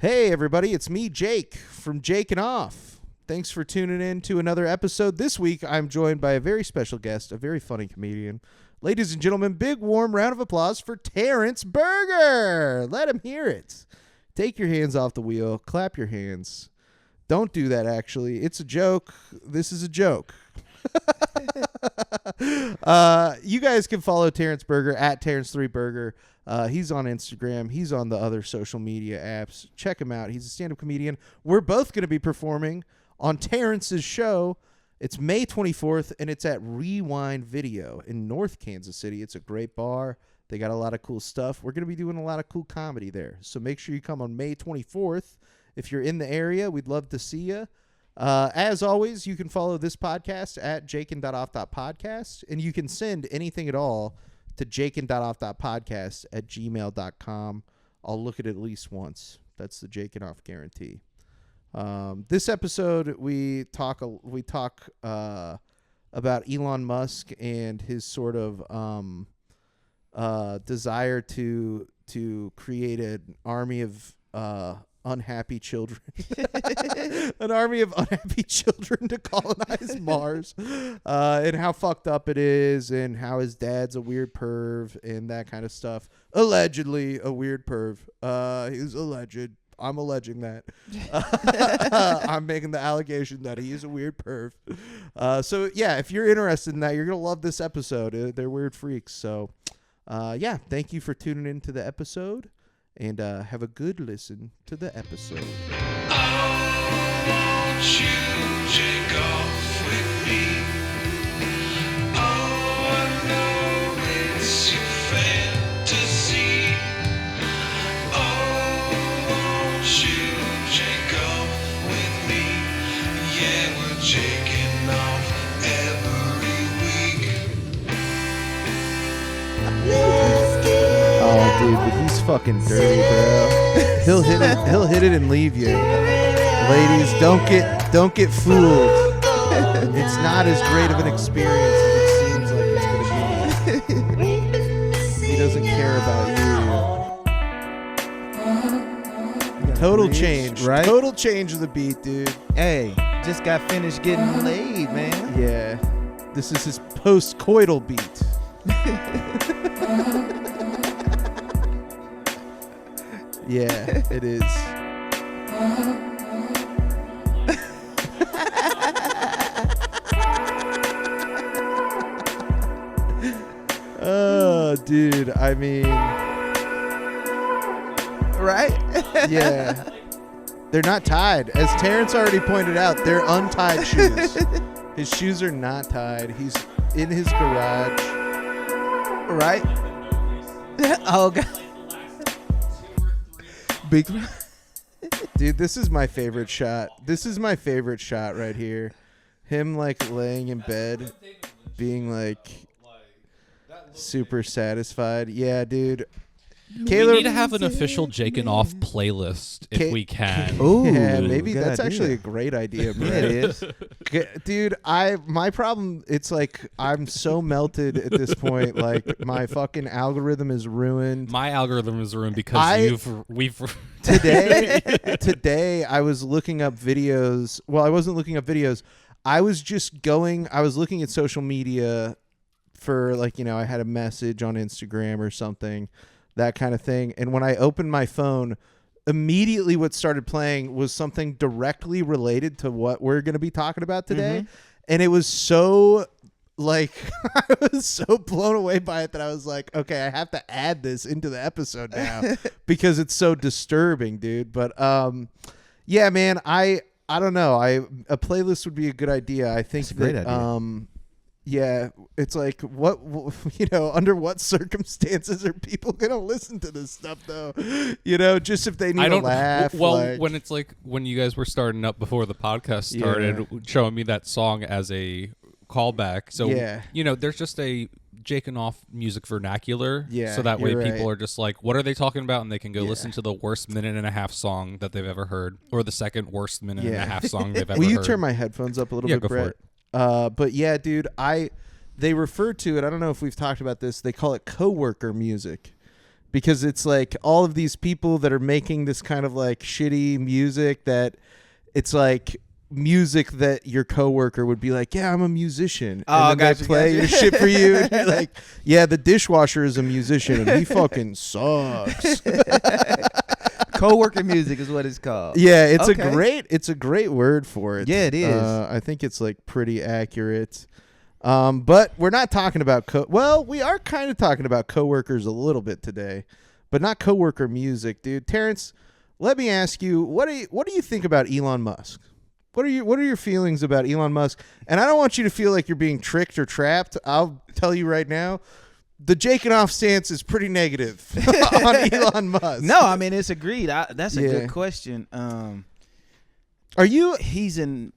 Hey, everybody, it's me, Jake, from Jakin.Off. Thanks for tuning in to another episode. This week, I'm joined by a very special guest, a very funny comedian. Ladies and gentlemen, big warm round of applause for Terence Berger. Let him hear it. Take your hands off the wheel. Clap your hands. Don't do that, actually. It's a joke. This is a joke. You guys can follow Terence Berger at Terence3Berger. He's on Instagram. He's on the other social media apps. Check him out. He's a stand-up comedian. We're both going to be performing on Terence's show. It's May 24th, and it's at Rewind Video in North Kansas City. It's a great bar. They got a lot of cool stuff. We're going to be doing a lot of cool comedy there. So make sure you come on May 24th. If you're in the area, we'd love to see you. As always, you can follow this podcast at Jakin.Off.Podcast, and you can send anything at all to Jakin.Off.Podcast at gmail.com. I'll look at it at least once. That's the Jakin.Off guarantee. This episode, we talk about Elon Musk and his sort of desire to create an army of unhappy children. An army of unhappy children to colonize Mars, and how fucked up it is, and how his dad's a weird perv and that kind of stuff. Allegedly a weird perv. He's alleged. I'm alleging that. I'm making the allegation that he is a weird perv. So yeah, if you're interested in that, you're gonna love this episode. They're weird freaks. So yeah, thank you for tuning into the episode. And have a good listen to the episode. Oh, won't you take off with me? Oh, I know it's your fantasy. Oh, won't you take off with me? Yeah, we're taking off every week. Oh, dude, but he's fucking dirty, bro. He'll hit it and leave you. Ladies, don't get fooled. It's not as great of an experience as it seems like it's gonna be. He doesn't care about you. Total change, right? Total change of the beat, dude. Hey, just got finished getting laid, man. Yeah, this is his post-coital beat. Yeah, it is. Oh, dude. I mean, Right? yeah. They're not tied. As Terence already pointed out, they're untied shoes. His shoes are not tied. He's in his garage. Right? Oh, God. Big. Dude, this is my favorite shot. This is my favorite shot right here. Him, like, laying in bed, being, like, super satisfied. Yeah, dude. We need to have an official Jakin.Off playlist if we can. Ooh, yeah, maybe good that's idea. actually a great idea, bro. Yeah, it is. Dude, my problem, it's like I'm so melted at this point. Like, my fucking algorithm is ruined. My algorithm is ruined because we've Today I was looking up videos. Well, I wasn't looking up videos. I was looking at social media for, like, you know, I had a message on Instagram or something, that kind of thing. And when I opened my phone, immediately what started playing was something directly related to what we're going to be talking about today. Mm-hmm. And it was so, like, I was so blown away by it that I was like, okay, I have to add this into the episode now because it's so disturbing, dude. But yeah, man, I don't know. A playlist would be a good idea. I think That's a great idea. Yeah, it's like, what, you know, under what circumstances are people going to listen to this stuff, though? You know, just if they need to laugh. Well, like, when it's like when you guys were starting up before the podcast started, showing me that song as a callback. So, you know, there's just a Jakin.Off music vernacular. Yeah, so that way you're people right. are just like, what are they talking about? And they can go listen to the worst minute and a half song that they've ever heard, or the second worst minute and a half song they've ever heard. Will you turn my headphones up a little bit, go Brett? for it. But yeah, dude, they refer to it, I don't know if we've talked about this, they call it coworker music because it's like all of these people that are making this kind of like shitty music that it's like music that your coworker would be like, yeah, I'm a musician. And then they play your shit for you. And you're like, yeah, the dishwasher is a musician and he fucking sucks. Co-worker music is what it's called. Yeah, it's a great word for it. Yeah, it is. I think it's like pretty accurate. But we're not talking about we are kind of talking about coworkers a little bit today, but not coworker music, dude. Terrence, let me ask you, what do you think about Elon Musk? What are your feelings about Elon Musk? And I don't want you to feel like you're being tricked or trapped. I'll tell you right now, the Jakin.Off stance is pretty negative on Elon Musk. No, I mean it's agreed. That's a good question. Are you? He's in.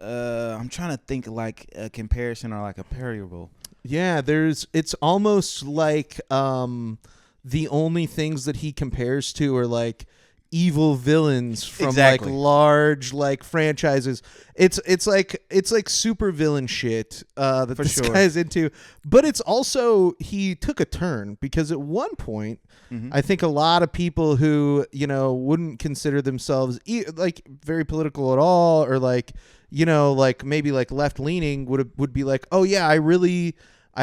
I'm trying to think like a comparison or like a parable. Yeah, it's almost like the only things that he compares to are like evil villains from like large like franchises. It's like super villain shit that this guy's into. But it's also, he took a turn because at one point I think a lot of people who, you know, wouldn't consider themselves like very political at all, or like, you know, like maybe like left leaning would be like, oh yeah, I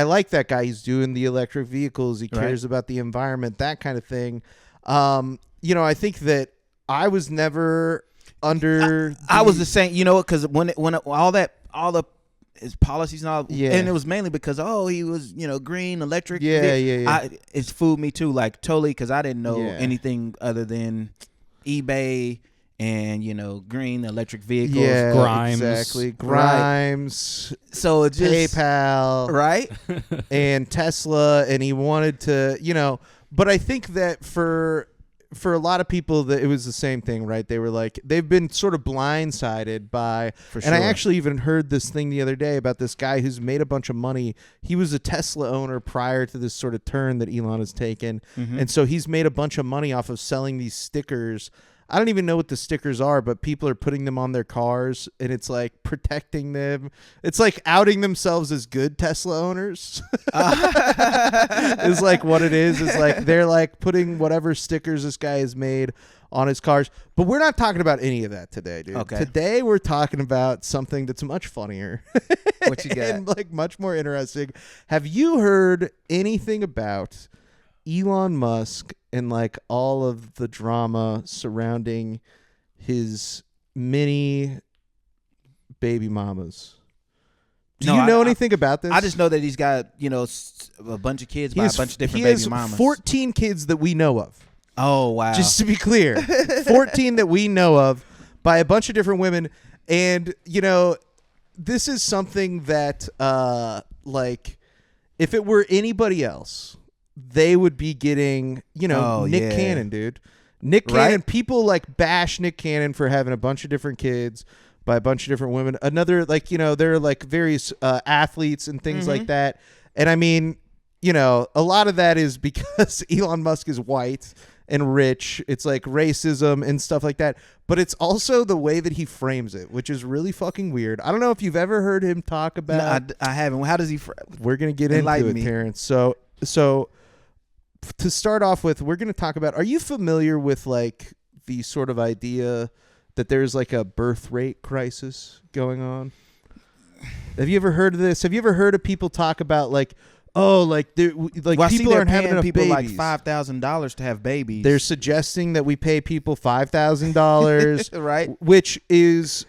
like that guy. He's doing the electric vehicles. He cares about the environment, that kind of thing. You know, I think that I was never under. I was the same, you know, because when all the his policies and all, and it was mainly because he was, you know, green, electric. It's fooled me too, like totally, because I didn't know anything other than eBay and, you know, green electric vehicles. Yeah, Grimes. exactly. Grimes. Right. So it's just PayPal. Right. And Tesla, and he wanted to, you know, but I think that for a lot of people that it was the same thing, right? They were like, they've been sort of blindsided by, and I actually even heard this thing the other day about this guy who's made a bunch of money. He was a Tesla owner prior to this sort of turn that Elon has taken. And so he's made a bunch of money off of selling these stickers. I don't even know what the stickers are, but people are putting them on their cars, and it's like protecting them. It's like outing themselves as good Tesla owners. Is like what it is. It's like they're like putting whatever stickers this guy has made on his cars. But we're not talking about any of that today, dude. Okay. Today we're talking about something that's much funnier. What you got? And like much more interesting. Have you heard anything about Elon Musk and like all of the drama surrounding his mini baby mamas? Do you know anything about this? I just know that he's got, you know, a bunch of kids by a bunch of different baby mamas. 14 kids that we know of. Oh, wow. Just to be clear, 14 that we know of by a bunch of different women. And, you know, this is something that, like, if it were anybody else, they would be getting, you know, Nick Cannon, dude. Nick Cannon, people like bash Nick Cannon for having a bunch of different kids by a bunch of different women. Another, like, you know, there are like various athletes and things like that. And I mean, you know, a lot of that is because Elon Musk is white and rich. It's like racism and stuff like that. But it's also the way that he frames it, which is really fucking weird. I don't know if you've ever heard him talk about. No, I haven't. How does he? We're gonna get into it, Terrence. So to start off with, we're gonna talk about. Are you familiar with like the sort of idea that there's like a birth rate crisis going on? Have you ever heard of this? Have you ever heard of people talk about like, oh, like people aren't having enough people babies. like $5,000 to have babies. They're suggesting that we pay people $5,000, right? Which is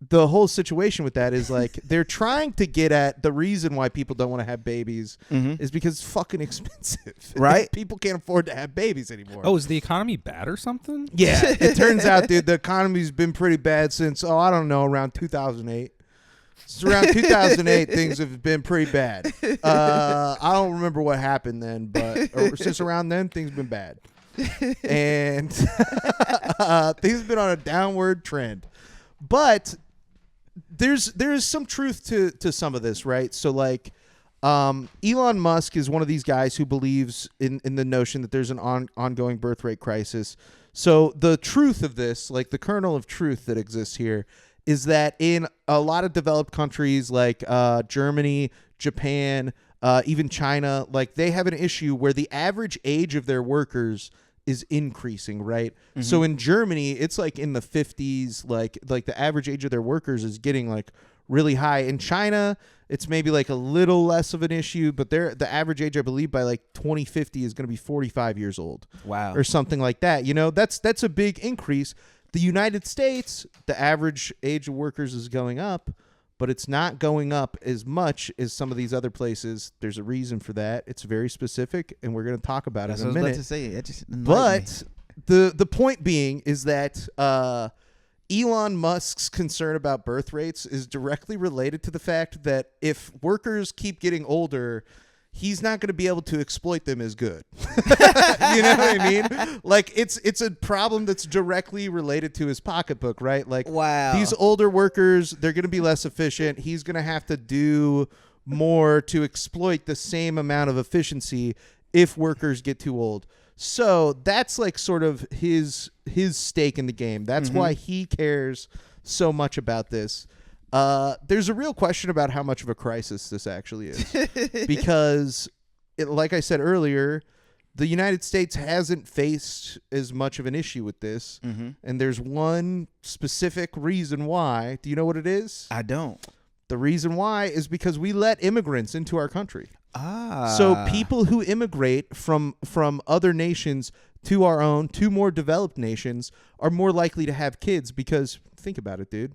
the whole situation with that is like they're trying to get at the reason why people don't want to have babies is because it's fucking expensive, right? People can't afford to have babies anymore. Oh, is the economy bad or something? Yeah, it turns out, dude, the economy's been pretty bad since I don't know, around 2008. It's around 2008, things have been pretty bad. I don't remember what happened then, but since around then, things have been bad. And things have been on a downward trend. But there's some truth to some of this, right? So, like, Elon Musk is one of these guys who believes in the notion that there's an ongoing birth rate crisis. So the truth of this, like the kernel of truth that exists here, is that in a lot of developed countries like Germany, Japan, even China, like they have an issue where the average age of their workers is increasing, right? Mm-hmm. So in Germany, it's like in the 50s, like the average age of their workers is getting like really high. In China, it's maybe like a little less of an issue, but the average age, I believe, by like 2050 is going to be 45 years old. Wow. Or something like that. You know, that's a big increase. The United States, the average age of workers is going up, but it's not going up as much as some of these other places. There's a reason for that. It's very specific, and we're going to talk about it in a minute. That's what I was about to say. But the point being is that Elon Musk's concern about birth rates is directly related to the fact that if workers keep getting older, he's not going to be able to exploit them as good. You know what I mean? Like it's a problem that's directly related to his pocketbook, right? Like, wow, these older workers, they're going to be less efficient. He's going to have to do more to exploit the same amount of efficiency if workers get too old. So that's like sort of his stake in the game. That's why he cares so much about this. There's a real question about how much of a crisis this actually is. Because, like I said earlier, the United States hasn't faced as much of an issue with this. Mm-hmm. And there's one specific reason why. Do you know what it is? I don't. The reason why is because we let immigrants into our country. So people who immigrate from other nations to our own, to more developed nations, are more likely to have kids because, think about it, dude.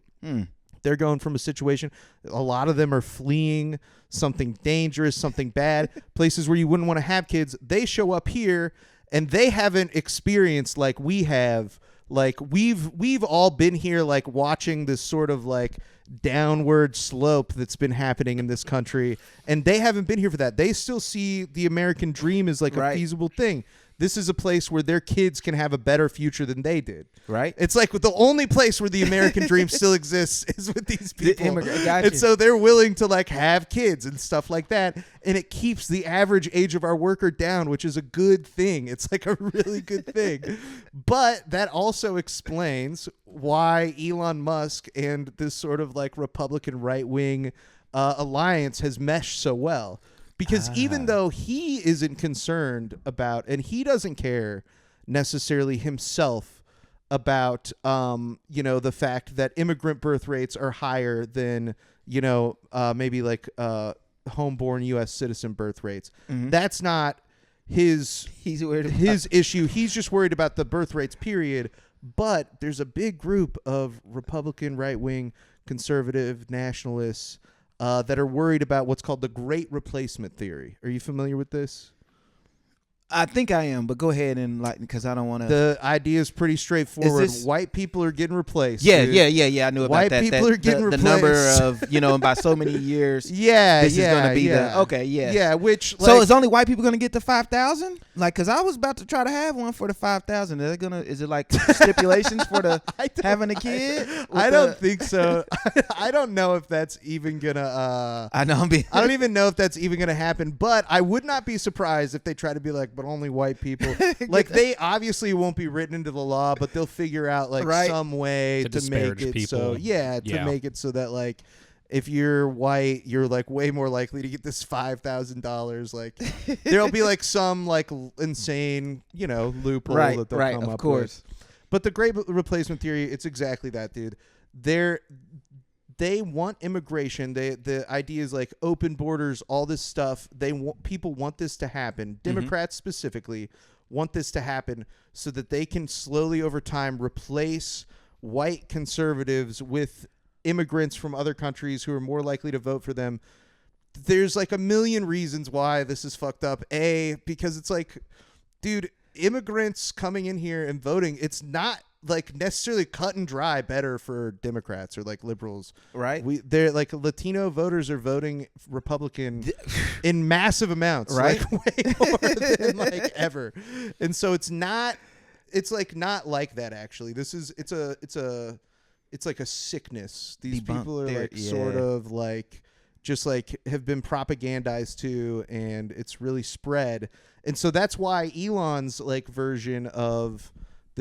They're going from a situation, a lot of them are fleeing something dangerous, something bad, places where you wouldn't want to have kids. They show up here and they haven't experienced like we have. Like we've all been here like watching this sort of like downward slope that's been happening in this country, and they haven't been here for that. They still see the American dream as like a feasible thing. This is a place where their kids can have a better future than they did. Right? It's like the only place where the American dream still exists is with these people. And so they're willing to like have kids and stuff like that. And it keeps the average age of our worker down, which is a good thing. It's like a really good thing. But that also explains why Elon Musk and this sort of like Republican right-wing alliance has meshed so well. Because even though he isn't concerned about, and he doesn't care necessarily himself about, the fact that immigrant birth rates are higher than, maybe like homeborn U.S. citizen birth rates. Mm-hmm. That's not his issue. He's just worried about the birth rates, period. But there's a big group of Republican right-wing conservative nationalists that are worried about what's called the Great Replacement Theory. Are you familiar with this? I think I am, but go ahead and because I don't want to. The idea is pretty straightforward. White people are getting replaced. Yeah. I knew about that. White people are getting replaced. The number of, by so many years. This is going to be Yeah, which. So is only white people going to get the 5,000? Like, because I was about to try to have one for the 5,000. Is it like stipulations for the having a kid? I don't think so. I don't know if that's even gonna. I don't even know if that's even gonna happen. But I would not be surprised if they try to be like, but only white people. Like they obviously won't be written into the law, but they'll figure out like some way to make it people. To make it so that like if you're white, you're like way more likely to get this $5,000. Like there'll be like some like insane loophole that they'll come up with. But the Great Replacement Theory, it's exactly that, dude. They want immigration. The idea is like open borders, all this stuff. People want this to happen. Democrats specifically want this to happen so that they can slowly over time replace white conservatives with immigrants from other countries who are more likely to vote for them. There's like a million reasons why this is fucked up. Because it's like, dude, immigrants coming in here and voting, it's not like necessarily cut and dry better for Democrats or like liberals, right? They're like Latino voters are voting Republican in massive amounts, right? Like way more than like ever. And so it's not like that actually. It's like a sickness. These people are like sort of like just like have been propagandized to, and it's really spread. And so that's why Elon's like version of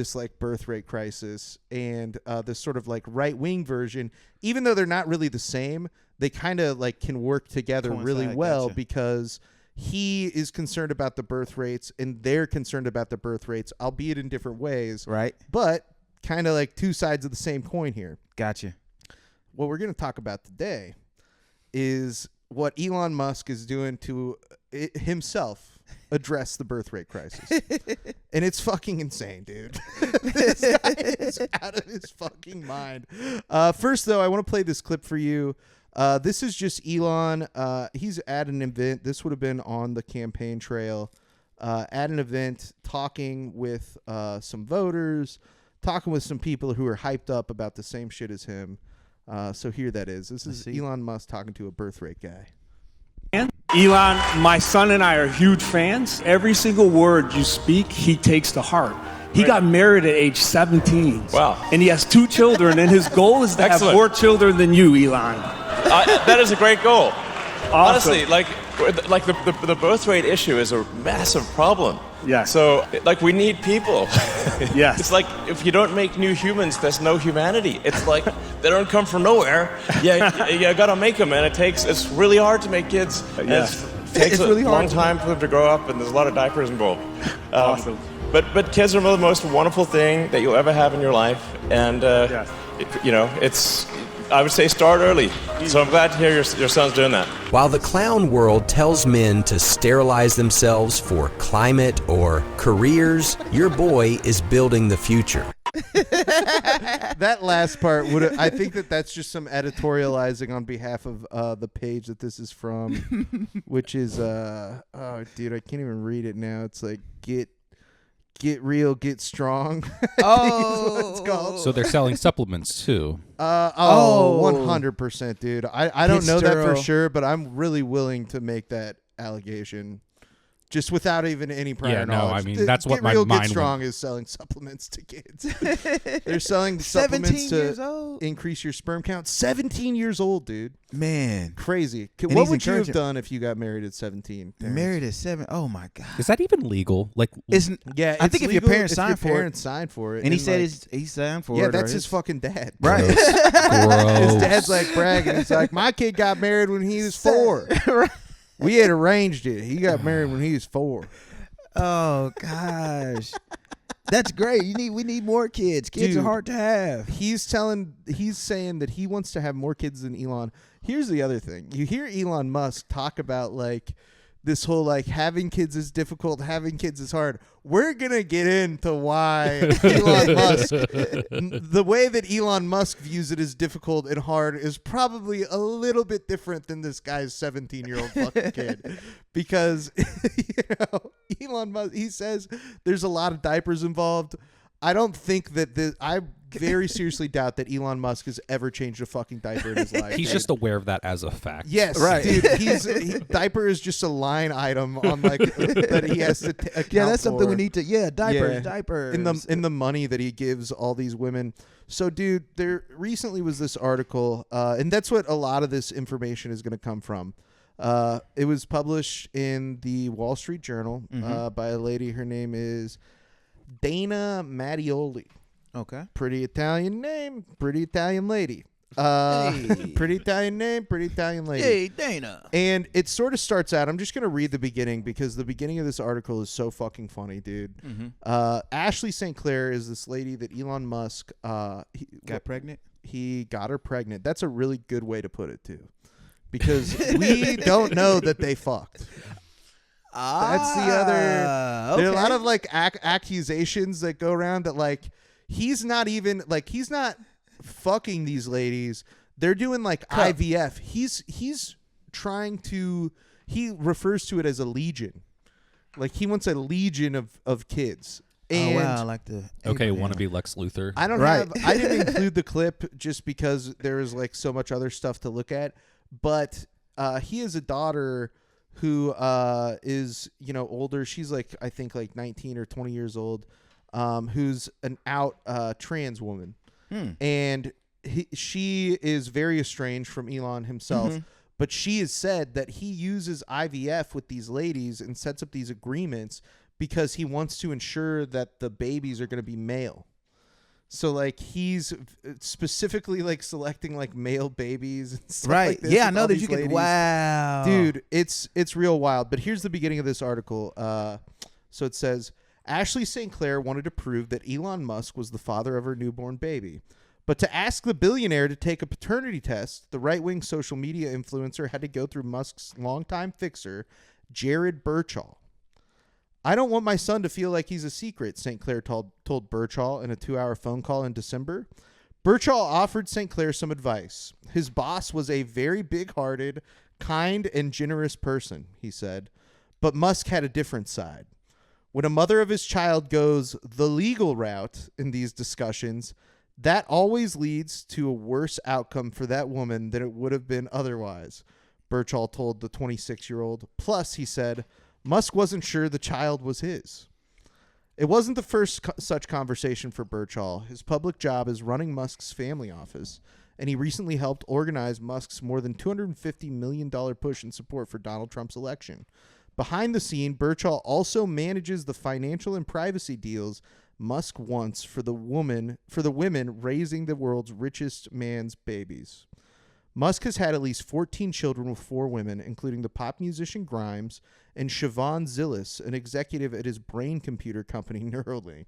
this like birth rate crisis and this sort of like right-wing version, even though they're not really the same, they kind of like can work together really well because he is concerned about the birth rates and they're concerned about the birth rates, albeit in different ways. Right. But kind of like two sides of the same coin here. Gotcha. What we're going to talk about today is what Elon Musk is doing to himself address the birth rate crisis. And it's fucking insane, dude. This guy is out of his fucking mind. First, though, I want to play this clip for you. This is just Elon. He's at an event. This would have been on the campaign trail. At an event, talking with some voters, talking with some people who are hyped up about the same shit as him. So here that is. This is Elon Musk talking to a birth rate guy. Elon, my son and I are huge fans. Every single word you speak, he takes to heart. He got married at age 17. Wow. And he has 2 children, and his goal is to have more children than you, Elon. That is a great goal. Awesome. Honestly, like the birth rate issue is a massive problem. Yeah. So, like, we need people. Yes. It's like if you don't make new humans, there's no humanity. It's like they don't come from nowhere. Yeah, you gotta make them, and it's really hard to make kids. Yes. It takes It's a really hard long time for them to grow up, and there's a lot of diapers involved. Awesome. But kids are the most wonderful thing that you'll ever have in your life, and it's. I would say start early. So I'm glad to hear your son's doing that. While the clown world tells men to sterilize themselves for climate or careers, your boy is building the future. That last part I think that's just some editorializing on behalf of the page that this is from, which is oh dude, I can't even read it now. It's like Get real, get strong. Oh, what it's called. So they're selling supplements too. 100%, dude. I don't know that for sterile. sure, but I'm really willing to make that allegation. Just without even any prior knowledge. I mean, that's what my Get Real, mind Get Strong went. is selling supplements to kids. They're selling 17 supplements years to old? increase your sperm count. 17 years old, dude. Man. Crazy. And What he's would you have encouraging- done if you got married at 17? Terrence? Married at 7. Oh, my God. Is that even legal? Like, Isn't, Yeah, I it's think if your legal parents if signed your for it. parents signed for it. And he said like, he signed for it. yeah, or that's his fucking dad. Right. His gross. dad's like bragging. He's like, my kid got married when he was 4. Right. We had arranged it. He got married when he was 4. Oh, gosh. That's great. We need more kids. Kids Dude, are hard to have. He's saying that he wants to have more kids than Elon. Here's the other thing. You hear Elon Musk talk about like this whole like having kids is difficult, having kids is hard. We're going to get into why Elon Musk, the way that Elon Musk views it as difficult and hard is probably a little bit different than this guy's 17-year-old fucking kid. Because, Elon Musk, he says there's a lot of diapers involved. I don't think that I very seriously doubt that Elon Musk has ever changed a fucking diaper in his life. he's dude. just aware of that as a fact. Yes, Right. dude. Diaper is just a line item on like that he has to account Yeah, that's something for we need to. Yeah, diapers, Yeah. diapers. in the money that he gives all these women. So, dude, there recently was this article, and that's what a lot of this information is going to come from. It was published in the Wall Street Journal by a lady. Her name is Dana Mattioli. Okay. Pretty Italian name, pretty Italian lady. Hey. Pretty Italian name, pretty Italian lady. Hey, Dana. And it sort of starts out. I'm just going to read the beginning because the beginning of this article is so fucking funny, dude. Ashley St. Clair is this lady that Elon Musk Got pregnant? He got her pregnant. That's a really good way to put it, too. Because we don't know that they fucked. That's the other. Okay. There are a lot of like accusations that go around that like he's not fucking these ladies. They're doing like IVF. He's trying to. He refers to it as a legion. Like he wants a legion of kids. And oh wow, like the Okay, Abraham. wannabe Lex Luthor. I don't Right. have. I didn't include the clip just because there is like so much other stuff to look at. But he has a daughter who is older. She's like I think like 19 or 20 years old. Who's an out trans woman, and she is very estranged from Elon himself. But she has said that he uses IVF with these ladies and sets up these agreements because he wants to ensure that the babies are going to be male. So like he's specifically like selecting like male babies and stuff right. like this. Yeah, I know that you can. Wow, dude, it's real wild. But here's the beginning of this article. So it says Ashley St. Clair wanted to prove that Elon Musk was the father of her newborn baby. But to ask the billionaire to take a paternity test, the right-wing social media influencer had to go through Musk's longtime fixer, Jared Birchall. I don't want my son to feel like he's a secret, St. Clair told Birchall in a 2-hour phone call in December. Birchall offered St. Clair some advice. His boss was a very big-hearted, kind, and generous person, he said. But Musk had a different side. When a mother of his child goes the legal route in these discussions, that always leads to a worse outcome for that woman than it would have been otherwise, Birchall told the 26-year-old. Plus, he said, Musk wasn't sure the child was his. It wasn't the first such conversation for Birchall. His public job is running Musk's family office, and he recently helped organize Musk's more than $250 million push in support for Donald Trump's election. Behind the scene, Birchall also manages the financial and privacy deals Musk wants for the women raising the world's richest man's babies. Musk has had at least 14 children with 4 women, including the pop musician Grimes and Siobhan Zillis, an executive at his brain computer company Neuralink.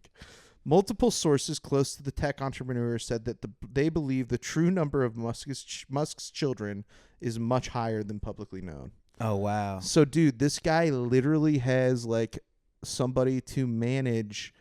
Multiple sources close to the tech entrepreneur said that they believe the true number of Musk's children is much higher than publicly known. Oh, wow. So, dude, this guy literally has, like, somebody to manage...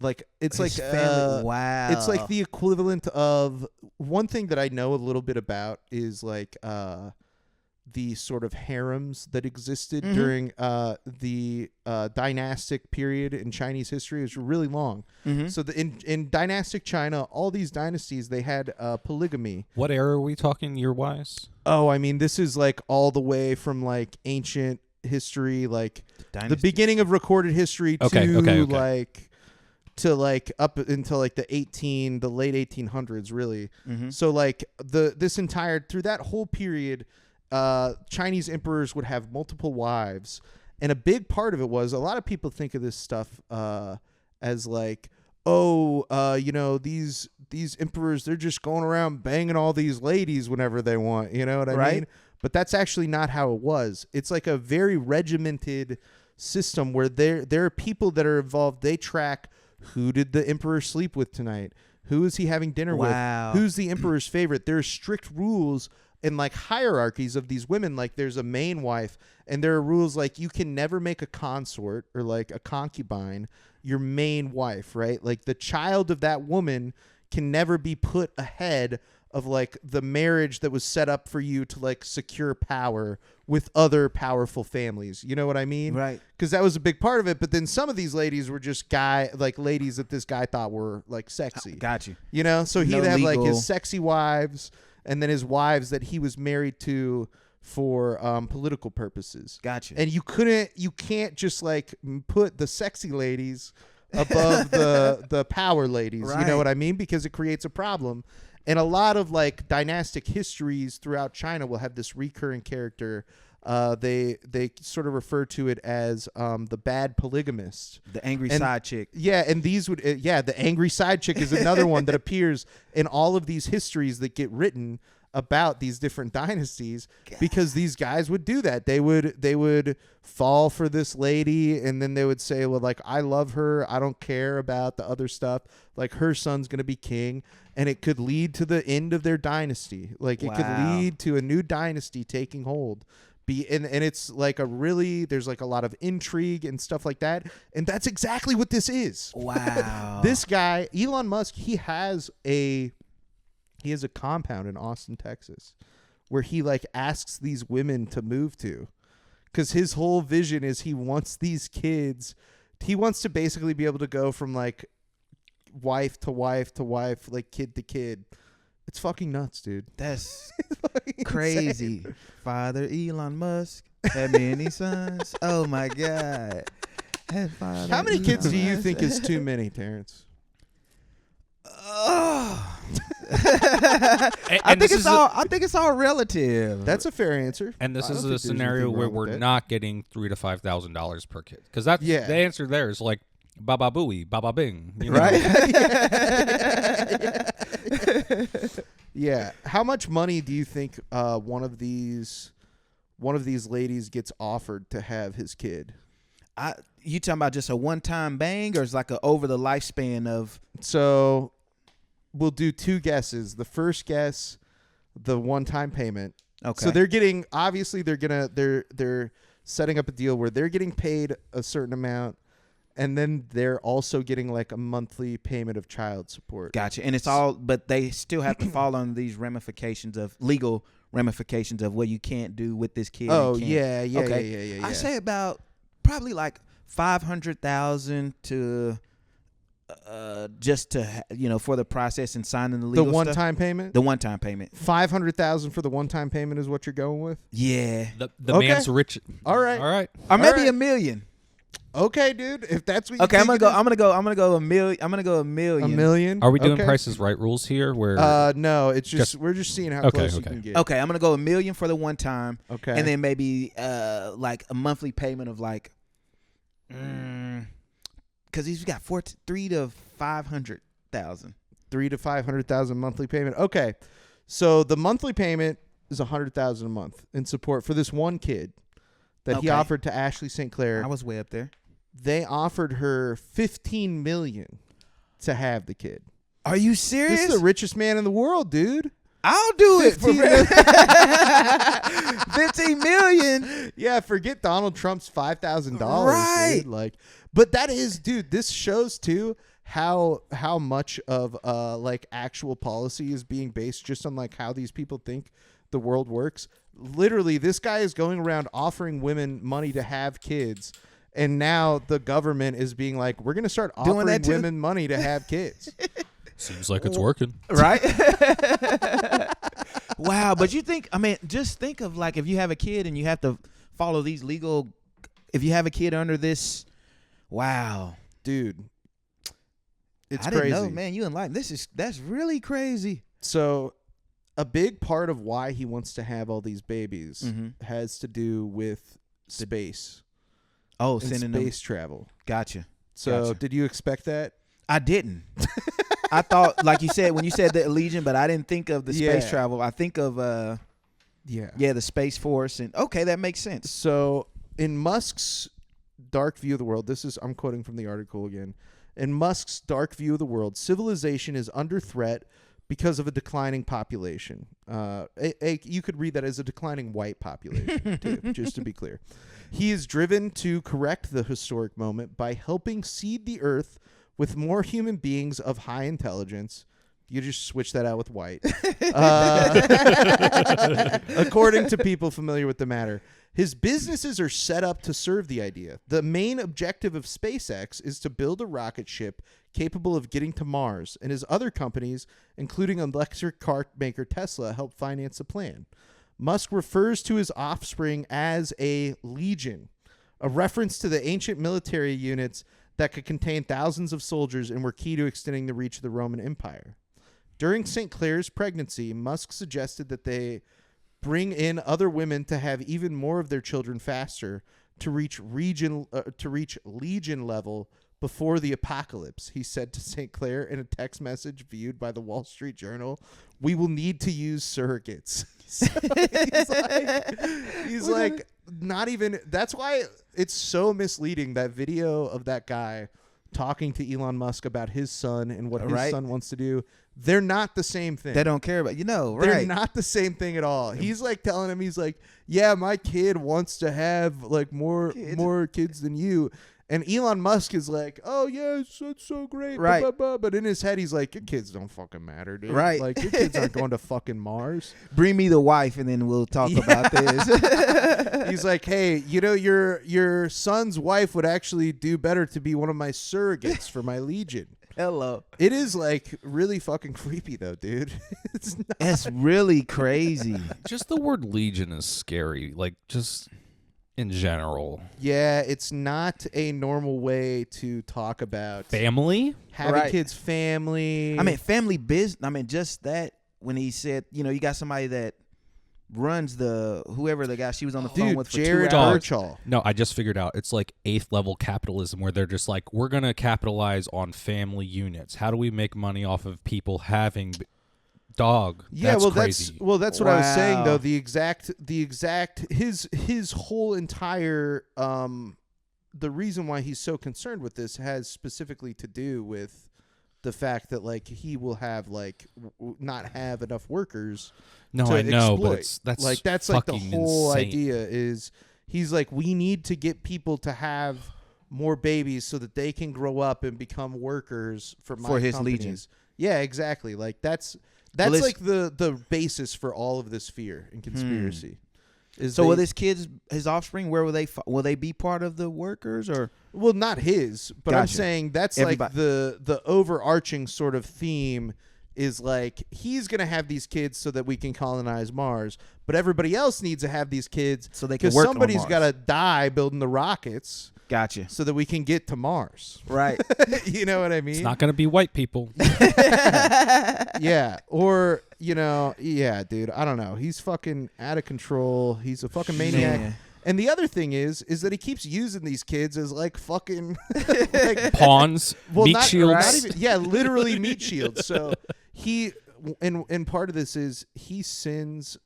Like it's his like family. Wow. It's like the equivalent of one thing that I know a little bit about is like the sort of harems that existed during the dynastic period in Chinese history. It was really long. So in dynastic China, all these dynasties, they had polygamy. What era are we talking year-wise? Oh, I mean, this is like all the way from like ancient history, like the beginning of recorded history to like... to like up until like the late 1800s, really. So like through that whole period, Chinese emperors would have multiple wives, and a big part of it was a lot of people think of this stuff as like, these emperors, they're just going around banging all these ladies whenever they want, you know what I mean? But that's actually not how it was. It's like a very regimented system where there are people that are involved. They track who did the emperor sleep with tonight? Who is he having dinner with? Who's the emperor's favorite? There's strict rules and like hierarchies of these women. Like there's a main wife, and there are rules like you can never make a consort or like a concubine your main wife, right? Like the child of that woman can never be put ahead of like the marriage that was set up for you to like secure power with other powerful families. You know what I mean? Right. Because that was a big part of it. But then some of these ladies were just ladies that this guy thought were like sexy. Got you. You know? So he'd have like his sexy wives and then his wives that he was married to for political purposes. Gotcha. And you can't just like put the sexy ladies above the power ladies. Right. You know what I mean? Because it creates a problem. And a lot of like dynastic histories throughout China will have this recurring character. They sort of refer to it as the bad polygamist, the angry side chick. Yeah, and these would the angry side chick is another one that appears in all of these histories that get written about these different dynasties. Because these guys would do that. They would fall for this lady, and then they would say, well, like, I love her, I don't care about the other stuff, like her son's gonna be king, and it could lead to the end of their dynasty. Like it could lead to a new dynasty taking hold. And it's like there's like a lot of intrigue and stuff like that, and that's exactly what this is. Wow. This guy, Elon Musk, he has a compound in Austin, Texas, where he like asks these women to move to, because his whole vision is he wants these kids. He wants to basically be able to go from like wife to wife to wife, like kid to kid. It's fucking nuts, dude. That's crazy. Insane. Father Elon Musk had many sons. Oh my God. How many kids do you think is too many, Terrence? I think it's all relative. That's a fair answer. And this is a scenario where we're not getting $3,000 to $5,000 per kid, because that's the answer. There is like baba booey, baba bing, you know? Right? Yeah. How much money do you think one of these ladies gets offered to have his kid? You talking about just a one-time bang, or is like over the lifespan of? So we'll do 2 guesses. The first guess, the one-time payment. Okay. So they're getting, obviously they're setting up a deal where they're getting paid a certain amount, and then they're also getting like a monthly payment of child support. Gotcha. And it's all, but they still have to fall under these legal ramifications of what you can't do with this kid. Oh, yeah. I say about probably like 500,000 to just to for the process and signing the legal stuff. The one-time payment? The one-time payment. 500,000 for the one-time payment is what you're going with? Yeah. The man's rich. All right. Or maybe $1 million. Okay, dude. If that's what you I'm gonna go $1 million. I'm gonna go $1 million. $1 million? Are we doing Prices Right rules here? Where no, it's just we're just seeing how close you can get. Okay, I'm gonna go $1 million for the one time. Okay. And then maybe like a monthly payment of like because he's got 3 to 500,000. 3 to 500,000 monthly payment. Okay. So the monthly payment is 100,000 a month in support for this one kid that he offered to Ashley St. Clair. I was way up there. They offered her $15 million to have the kid. Are you serious? This is the richest man in the world, dude. I'll do it for $15 million. Yeah, forget Donald Trump's $5,000. Right. Dude. Like, but that is, dude. This shows too how much of like actual policy is being based just on like how these people think the world works. Literally, this guy is going around offering women money to have kids. And now the government is being like, we're going to start offering women money to have kids. Seems like it's working. Right? Wow. But just think of like if you have a kid and you have to follow these legal, if you have a kid under this, wow. Dude. It's crazy. I didn't know, man. You enlightened. That's really crazy. So a big part of why he wants to have all these babies has to do with space. Oh, sending space travel. Gotcha. So did you expect that? I didn't. I thought, like you said, when you said the Allegiant, but I didn't think of the space travel. I think of the Space Force, and okay, that makes sense. So in Musk's dark view of the world, I'm quoting from the article again. In Musk's dark view of the world, civilization is under threat because of a declining population. You could read that as a declining white population, too, just to be clear. He is driven to correct the historic moment by helping seed the earth with more human beings of high intelligence. You just switch that out with white. According to people familiar with the matter. His businesses are set up to serve the idea. The main objective of SpaceX is to build a rocket ship capable of getting to Mars, and his other companies, including electric car maker Tesla, help finance the plan. Musk refers to his offspring as a legion, a reference to the ancient military units that could contain thousands of soldiers and were key to extending the reach of the Roman Empire. During St. Clair's pregnancy, Musk suggested that they bring in other women to have even more of their children faster to reach legion level before the apocalypse. He said to St. Clair in a text message viewed by the Wall Street Journal, "We will need to use surrogates." So he's like, not even. That's why it's so misleading, that video of that guy talking to Elon Musk about his son and what his son wants to do. They're not the same thing. They don't care about, right? They're not the same thing at all. He's like telling him, he's like, yeah, my kid wants to have like more kids than you. And Elon Musk is like, oh, yeah, that's so great. Right. Blah, blah, blah. But in his head, he's like, your kids don't fucking matter, dude. Right. Like, your kids aren't going to fucking Mars. Bring me the wife, and then we'll talk about this. He's like, hey, your son's wife would actually do better to be one of my surrogates for my legion. Hello. It is like really fucking creepy though, dude. It's really crazy. Just the word legion is scary. Like, just in general. Yeah, it's not a normal way to talk about family, having kids, family. I mean, family business. I mean, just that. when he said, you got somebody that runs whoever the guy she was on the phone with for Jared 2 hours. Birchall. No, I just figured out. It's like 8th level capitalism where they're just like, we're going to capitalize on family units. How do we make money off of people having dog? Yeah, that's well, crazy. that's what I was saying though. The exact his whole entire the reason why he's so concerned with this has specifically to do with the fact that like he will have like not have enough workers. No, to I know, exploit. but that's like the fucking whole insane. idea is he's like, we need to get people to have more babies so that they can grow up and become workers for his companies. legion. Yeah, exactly. Like that's like the basis for all of this fear and conspiracy. So will his offspring, where will they be part of the workers or? Well, not his, but I'm Gotcha. saying that's Everybody. like the overarching sort of theme is like he's going to have these kids so that we can colonize Mars, but everybody else needs to have these kids So they can because work on somebody's Mars. got to die building the rockets Gotcha. so that we can get to Mars. Right. You know what I mean? It's not going to be white people. Yeah. Or, yeah, dude, I don't know. He's fucking out of control. He's a fucking maniac. Man. And the other thing is that he keeps using these kids as like fucking like Pawns, meat shields. Literally meat shields. So he and part of this is he sends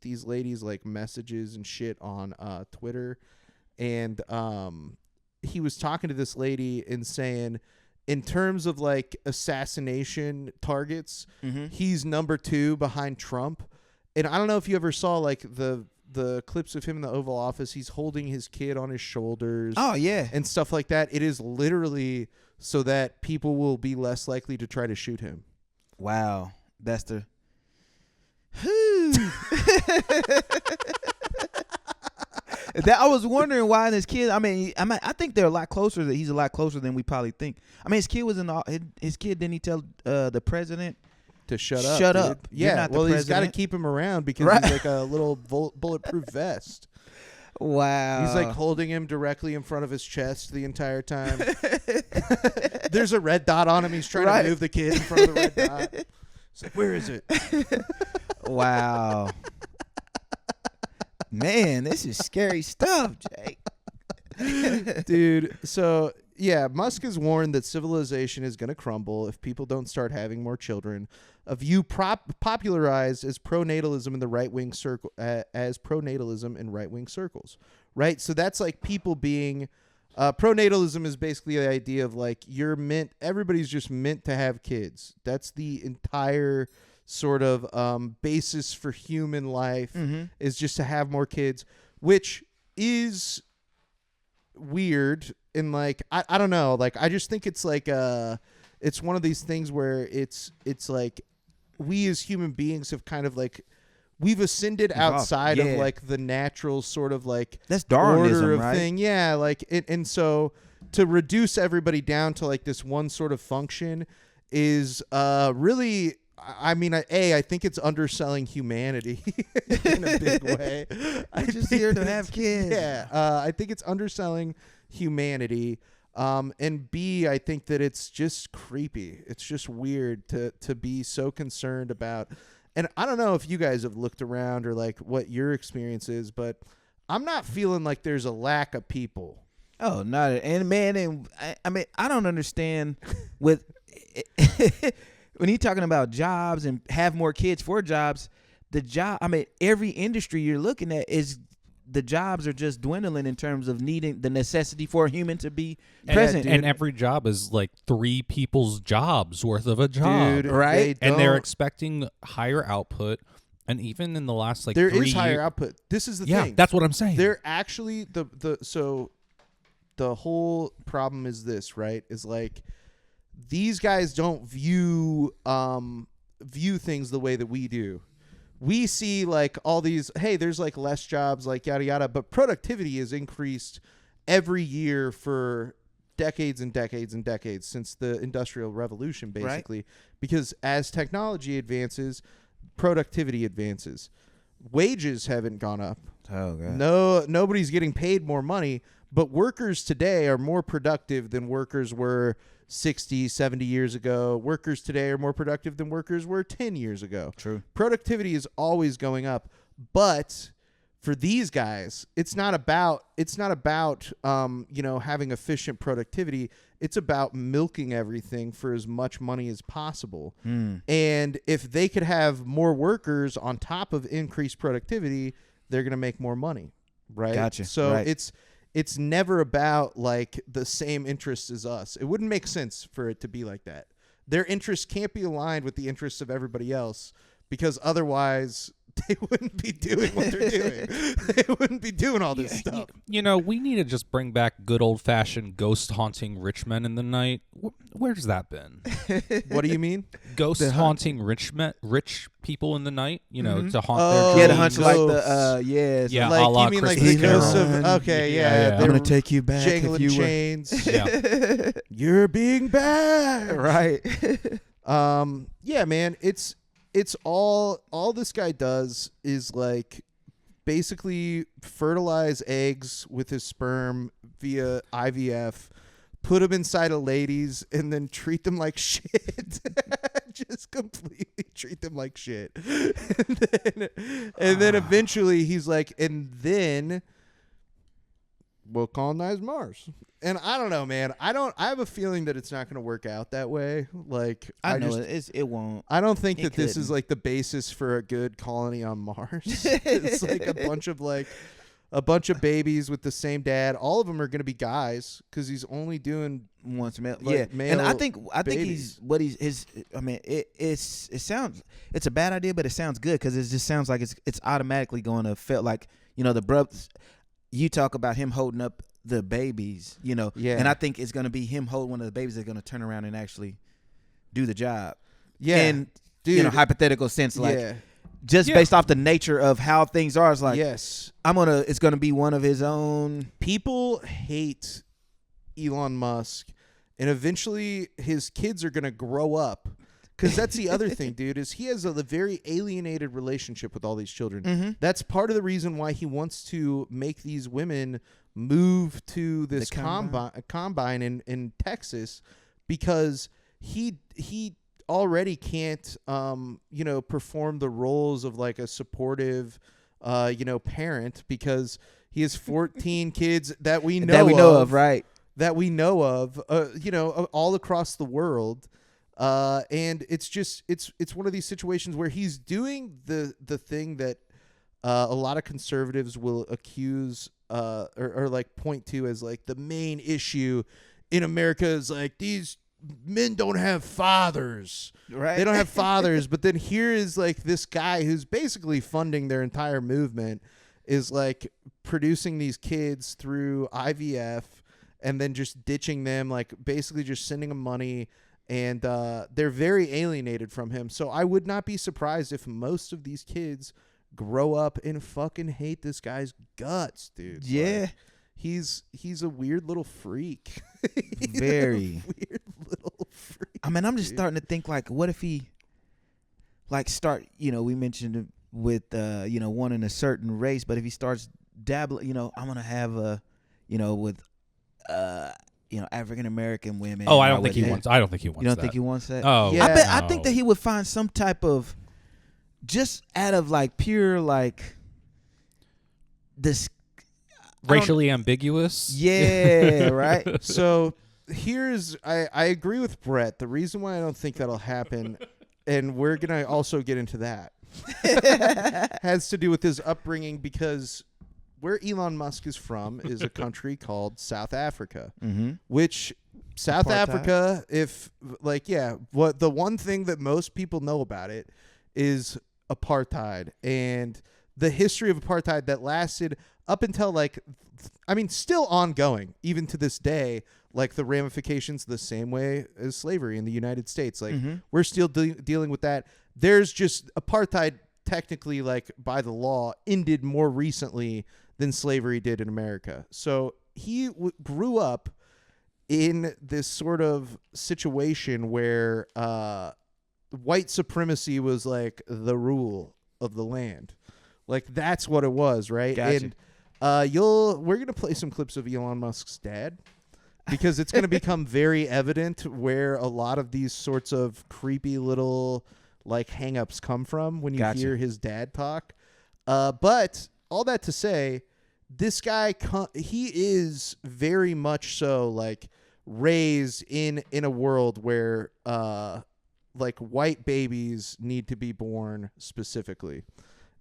these ladies like messages and shit on Twitter, and he was talking to this lady and saying, in terms of like assassination targets, he's number 2 behind Trump. And I don't know if you ever saw like the clips of him in the Oval Office. He's holding his kid on his shoulders. Oh yeah. And stuff like that. It is literally so that people will be less likely to try to shoot him. Wow. That's the. That I was wondering why his kid. I think they're a lot closer. He's a lot closer than we probably think. His kid was his kid. Didn't he tell the president to shut up? Shut dude. up. You're Yeah. not the Well, he's got to president. keep him around because Right. he's like a little bulletproof vest. Wow. He's like holding him directly in front of his chest the entire time. There's a red dot on him. He's trying Right. to move the kid in front of the red dot. It's like, where is it? Wow. Man, this is scary stuff, Jake. Dude, so yeah, Musk has warned that civilization is going to crumble if people don't start having more children. A view popularized as pronatalism in the right-wing circle, circles, right? So that's like people being pronatalism is basically the idea of like everybody's just meant to have kids. That's the entire sort of basis for human life is just to have more kids, which is weird. And like I don't know, like I just think it's like it's one of these things where it's like we as human beings have kind of like we've ascended outside of like the natural sort of like that's Darwinism, order of right? thing. Yeah, like and so to reduce everybody down to like this one sort of function is really, I mean, I think it's underselling humanity in a big way. I'm just here to have kids. Yeah, I think it's underselling humanity. And B, I think that it's just creepy. It's just weird to be so concerned about. And I don't know if you guys have looked around or like what your experience is, but I'm not feeling like there's a lack of people. Oh, not and man, and I mean, I don't understand with when you're talking about jobs and have more kids for jobs. The job, I mean, every industry you're looking at is the jobs are just dwindling in terms of needing the necessity for a human to be present. And every job is like 3 people's jobs worth of a job, Dude, right? And they're expecting higher output. And even in the last like there 3 is higher years, output. This is the yeah, thing. that's what I'm saying. They're actually so the whole problem is this, right? Is like these guys don't view things the way that we do. We see like all these, hey, there's like less jobs, like yada yada, but productivity has increased every year for decades and decades and decades since the Industrial Revolution, basically. Right. Because as technology advances, productivity advances. Wages haven't gone up. Oh God. No, nobody's getting paid more money, but workers today are more productive than workers were 60, 70 years ago. Workers today are more productive than workers were 10 years ago. True. Productivity is always going up, but for these guys, it's not about having efficient productivity. It's about milking everything for as much money as possible. And if they could have more workers on top of increased productivity, they're going to make more money, right? Gotcha. So right. it's never about like the same interests as us. It wouldn't make sense for it to be like that. Their interests can't be aligned with the interests of everybody else, because otherwise they wouldn't be doing what they're doing. They wouldn't be doing all this stuff. You know, we need to just bring back good old-fashioned ghost haunting rich men in the night. Where's that been? What do you mean? Ghost haunting rich people in the night, you know, to haunt Oh, their Yeah, the dreams. hunch like the Yeah, Like a la you mean like Christmas the ghosts Carol. of okay, yeah. Yeah. they're I'm gonna take you back if jangling you were chains. Yeah. You're being bad. right. Yeah, man, it's all this guy does is like basically fertilize eggs with his sperm via IVF, put them inside of ladies, and then treat them like shit. Just completely treat them like shit. And then eventually he's like, and then we'll colonize Mars. And I don't know, man. I have a feeling that it's not going to work out that way. Like I know it won't. I don't think that this is couldn't. like the basis for a good colony on Mars. It's like a bunch of babies with the same dad. All of them are going to be guys because he's only doing Once male, like, yeah, male and I think babies. it sounds, it's a bad idea, but it sounds good because it just sounds like it's automatically going to feel like, you know, the brothers. You talk about him holding up the babies, you know, Yeah. and I think it's going to be him holding one of the babies that's going to turn around and actually do the job. Yeah, and dude. you know, hypothetical sense, like Yeah. just based off the nature of how things are, it's like Yes. it's gonna be one of his own. People hate Elon Musk, and eventually his kids are going to grow up. Because that's the other thing, dude, is he has a very alienated relationship with all these children. Mm-hmm. That's part of the reason why he wants to make these women move to this combine in Texas, because he already can't, perform the roles of like a supportive, parent, because he has 14 kids that we know of, right? That we know of, all across the world. And it's just it's one of these situations where he's doing the thing that a lot of conservatives will accuse or like point to as like the main issue in America is like these men don't have fathers. Right. They don't have fathers. But then here is like this guy who's basically funding their entire movement is like producing these kids through IVF and then just ditching them, like basically just sending them money. And they're very alienated from him. So I would not be surprised if most of these kids grow up and fucking hate this guy's guts, dude. Yeah. Like, he's a weird little freak. Very weird little freak. I mean, I'm just starting to think, like, what if he, like, we mentioned with, wanting a certain race, but if he starts dabbling, I'm going to have with, African American women. Oh, I don't think he wants. I don't think he wants. You don't that. think he wants that? Oh, Yeah. I think that he would find some type of, just out of like pure like this racially ambiguous. Yeah, right. So I agree with Brett. The reason why I don't think that'll happen, and we're going to also get into that, has to do with his upbringing, because where Elon Musk is from is a country called South Africa, which South Apartheid. Africa, what the one thing that most people know about it is apartheid and the history of apartheid that lasted up until still ongoing even to this day, like the ramifications the same way as slavery in the United States. Like we're still dealing with that. There's just apartheid technically, like by the law, ended more recently than slavery did in America. So he grew up in this sort of situation where white supremacy was like the rule of the land. Like that's what it was, right? Gotcha. And we're gonna play some clips of Elon Musk's dad. because it's going to become very evident where a lot of these sorts of creepy little like hang-ups come from when you hear his dad talk. But all that to say, this guy, he is very much so like raised in a world where like white babies need to be born specifically.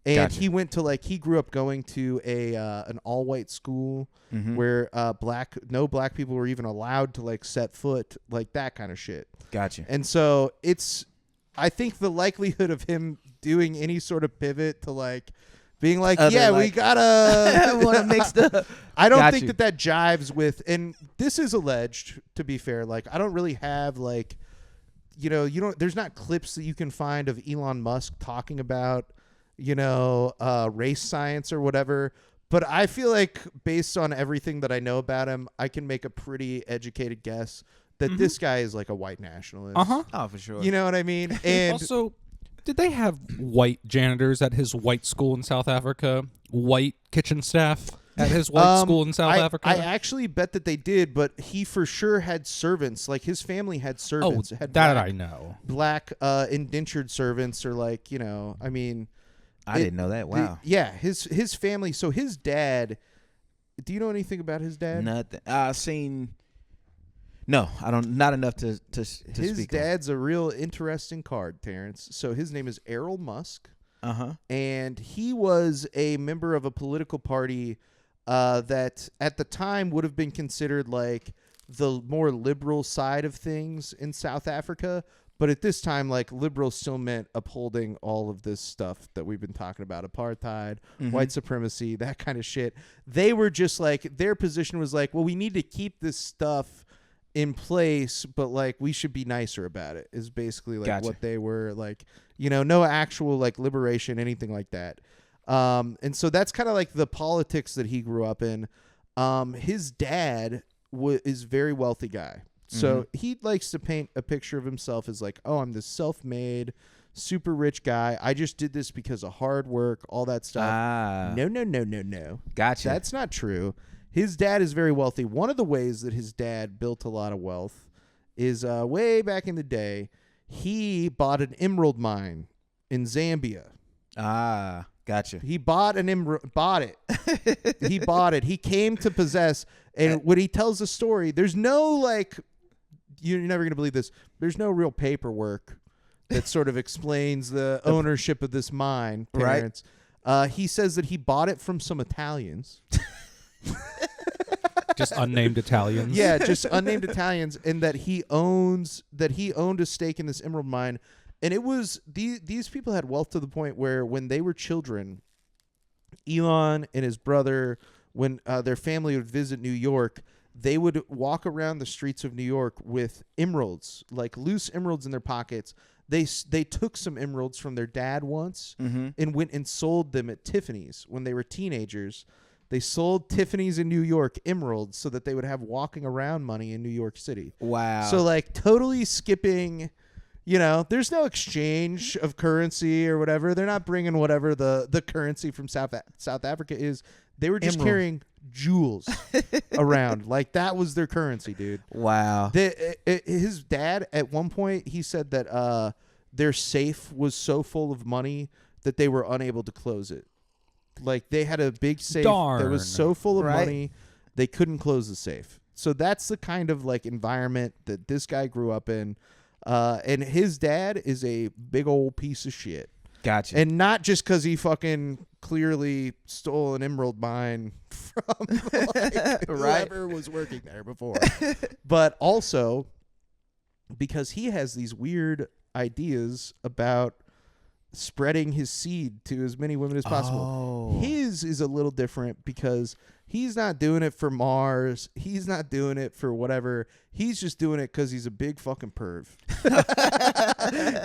And he went to he grew up going to an all-white school where no black people were even allowed to like set foot, like that kind of shit. Gotcha. And so I think the likelihood of him doing any sort of pivot to like being like, we gotta want to mix up. I don't think that jives with, and this is alleged, to be fair. Like, I don't really have like, there's not clips that you can find of Elon Musk talking about, race science or whatever. But I feel like based on everything that I know about him, I can make a pretty educated guess that this guy is like a white nationalist. Oh, for sure. You know what I mean? And also, did they have white janitors at his white school in South Africa? White kitchen staff at his white school in South Africa? I actually bet that they did, but he for sure had servants. Like his family had servants. Oh, had I know. Black indentured servants, or like, I mean, I didn't know that. Wow. His family. So his dad. Do you know anything about his dad? Nothing. I've seen. No, I don't. Not enough to speak. His dad's a real interesting card, Terrence. So his name is Errol Musk. And he was a member of a political party that at the time would have been considered like the more liberal side of things in South Africa. But at this time, like, liberal still meant upholding all of this stuff that we've been talking about, apartheid, white supremacy, that kind of shit. They were just like, their position was like, well, we need to keep this stuff in place, but like we should be nicer about it, is basically like what they were like, no actual like liberation, anything like that. And so that's kind of like the politics that he grew up in. His dad is a very wealthy guy. So he likes to paint a picture of himself as like, oh, I'm this self-made, super rich guy. I just did this because of hard work, all that stuff. No. Gotcha. That's not true. His dad is very wealthy. One of the ways that his dad built a lot of wealth is way back in the day, he bought an emerald mine in Zambia. Gotcha. He bought an emerald. Bought it. He bought it. He came to possess. And when he tells the story, there's no like, you're never going to believe this. There's no real paperwork that sort of explains the ownership of this mine, Terrence. Right. He says that he bought it from some Italians. Just unnamed Italians. Yeah, just unnamed Italians, and that he owned a stake in this emerald mine. And it was these people had wealth to the point where when they were children, Elon and his brother, when their family would visit New York, they would walk around the streets of New York with emeralds, like loose emeralds in their pockets. They took some emeralds from their dad once and went and sold them at Tiffany's when they were teenagers. They sold Tiffany's in New York emeralds so that they would have walking around money in New York City. Wow. So like totally skipping, there's no exchange of currency or whatever. They're not bringing whatever the currency from South Africa is. They were just carrying jewels around. Like that was their currency, dude. Wow. His dad at one point, he said that their safe was so full of money that they were unable to close it. Like they had a big safe that was so full of money they couldn't close the safe. So that's the kind of like environment that this guy grew up in. And his dad is a big old piece of shit. Gotcha. And not just because he fucking clearly stole an emerald mine from whoever was working there before. But also because he has these weird ideas about spreading his seed to as many women as possible. His is a little different because he's not doing it for Mars. He's not doing it for whatever. He's just doing it because he's a big fucking perv.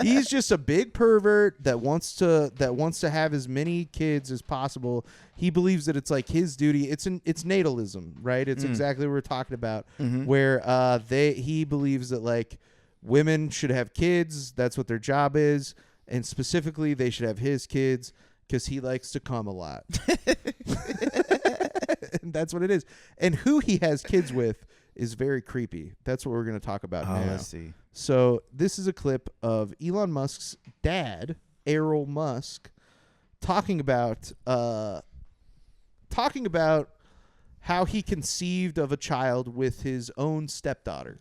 He's just a big pervert that wants to have as many kids as possible. He believes that it's like his duty. It's natalism, right? It's exactly what we're talking about. Where he believes that like women should have kids. That's what their job is. And specifically, they should have his kids because he likes to come a lot. And that's what it is. And who he has kids with is very creepy. That's what we're going to talk about now. I see. So this is a clip of Elon Musk's dad, Errol Musk, talking about how he conceived of a child with his own stepdaughter.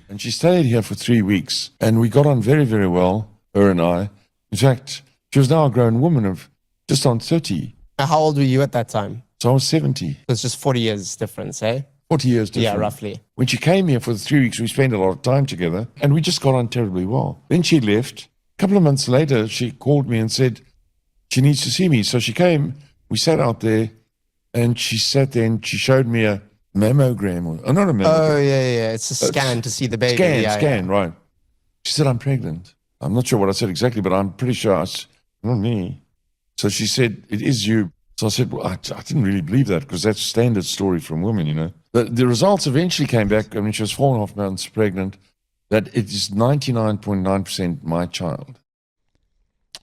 And she stayed here for 3 weeks, and we got on very, very well, her and I. In fact, she was now a grown woman of just on 30. How old were you at that time? So I was 70. It's just 40 years difference, eh? 40 years different. Yeah, roughly. When she came here for the 3 weeks, we spent a lot of time together, and we just got on terribly well. Then she left. A couple of months later, she called me and said she needs to see me. So she came, we sat out there, and she sat there and she showed me a mammogram. Not a mammogram. Oh, yeah. It's a scan to see the baby. Scan, right. She said, I'm pregnant. I'm not sure what I said exactly, but I'm pretty sure it's not me. So she said, it is you. So I said, well, I didn't really believe that because that's standard story from women, you know. The results eventually came back. I mean, she was 4.5 months pregnant, that it is 99.9% my child.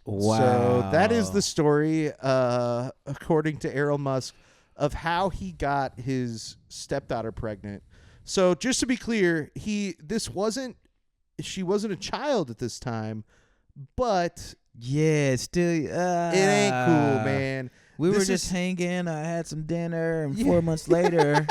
Wow. So that is the story, according to Errol Musk, of how he got his stepdaughter pregnant. So just to be clear, she wasn't a child at this time, but yeah, still it ain't cool, man. We were just hanging. I had some dinner, and 4 months later,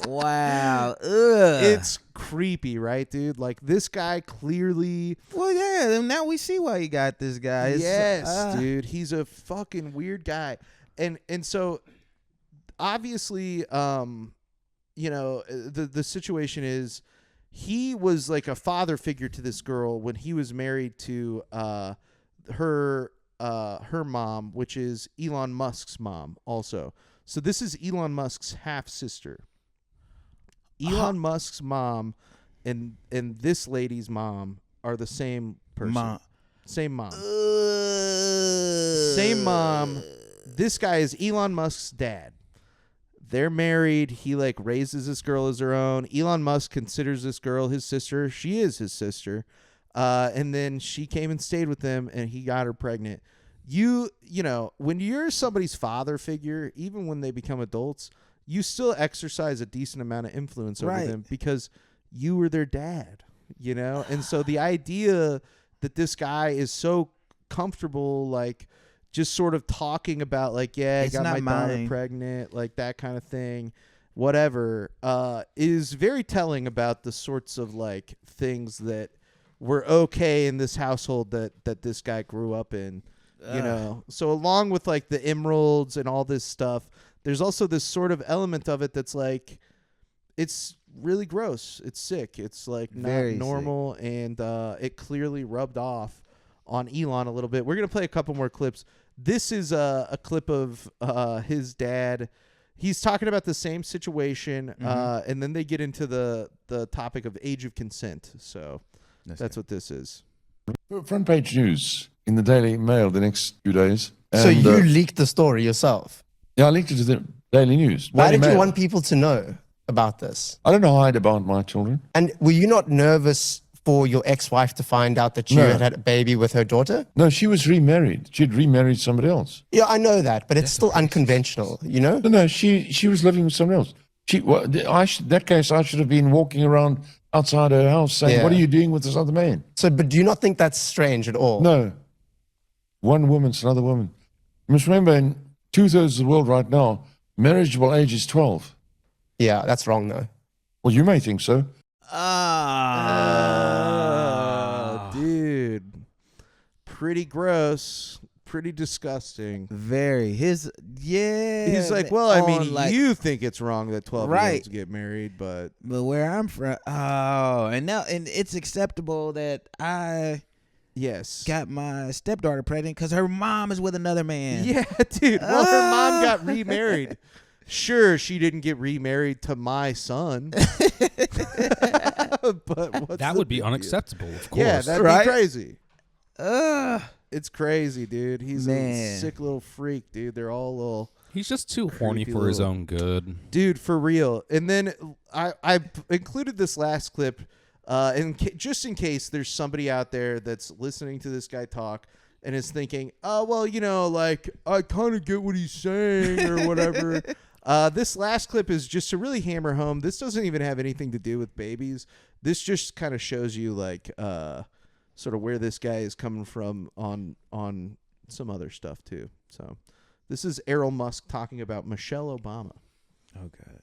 wow, it's creepy, right, dude? Like this guy clearly. Well, yeah. Now we see why you got this guy. Yes, dude, he's a fucking weird guy, and so obviously, you know, the situation is he was like a father figure to this girl when he was married to her mom, which is Elon Musk's mom also. So this is Elon Musk's half sister. Elon Musk's mom and this lady's mom are the same person. Same mom. Same mom. This guy is Elon Musk's dad. They're married. He like raises this girl as her own. Elon Musk considers this girl his sister. She is his sister. And then she came and stayed with him, and he got her pregnant. You know, when you're somebody's father figure, even when they become adults, you still exercise a decent amount of influence over them because you were their dad, you know? And so the idea that this guy is so comfortable, like, just sort of talking about, like, yeah, I got my daughter pregnant, like that kind of thing, whatever, is very telling about the sorts of, like, things that were okay in this household that this guy grew up in, you know? So along with, like, the emeralds and all this stuff, there's also this sort of element of it that's, like, it's really gross. It's sick. It's, like, not Very normal, sick. And it clearly rubbed off on Elon a little bit. We're going to play a couple more clips. This is a clip of his dad. He's talking about the same situation, and then they get into the topic of age of consent. So that's what this is. Front page news in the Daily Mail the next few days. And, so you leaked the story yourself? Yeah, I linked it to the Daily News. Why Daily did Mail. you want people to know about this? I don't hide about my children. And were you not nervous for your ex-wife to find out that you had a baby with her daughter? No, she was remarried. She'd remarried somebody else. Yeah, I know that, but it's still unconventional, you know? No, she was living with someone else. That case, I should have been walking around outside her house saying, what are you doing with this other man? So, but do you not think that's strange at all? No. One woman's another woman. You must remember, in 2/3 of the world right now, marriageable age is 12. Yeah, that's wrong, though. Well, you may think so. Dude. Pretty gross. Pretty disgusting. Very. He's like, well, I mean, you think it's wrong that 12-year-olds get married, but where I'm from, and it's acceptable that I got my stepdaughter pregnant because her mom is with another man. Yeah, dude. Well, her mom got remarried. Sure, she didn't get remarried to my son. But that would be unacceptable, of course. Yeah, that'd be crazy. It's crazy, dude. He's a sick little freak, dude. They're all little. He's just too horny for his own good. Dude, for real. And then I included this last clip just in case there's somebody out there that's listening to this guy talk and is thinking, oh, well, you know, like, I kind of get what he's saying or whatever. This last clip is just to really hammer home. This doesn't even have anything to do with babies. This just kind of shows you like sort of where this guy is coming from on some other stuff too. So this is Errol Musk talking about Michelle Obama. Oh God.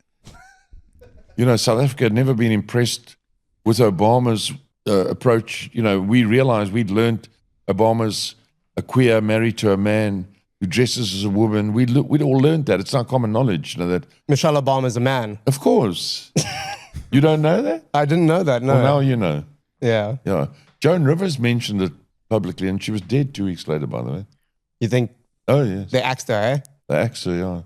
You know, South Africa had never been impressed with Obama's approach. You know, we realized we'd learned Obama's a queer married to a man who dresses as a woman. We'd all learned that. It's not common knowledge, you know, that Michelle Obama's a man. Of course. You don't know that? I didn't know that, no. Well, now you know. Yeah. Yeah. Joan Rivers mentioned it publicly, and she was dead 2 weeks later, by the way. You think? Oh, yes. They axed her, eh? They axed her, yeah.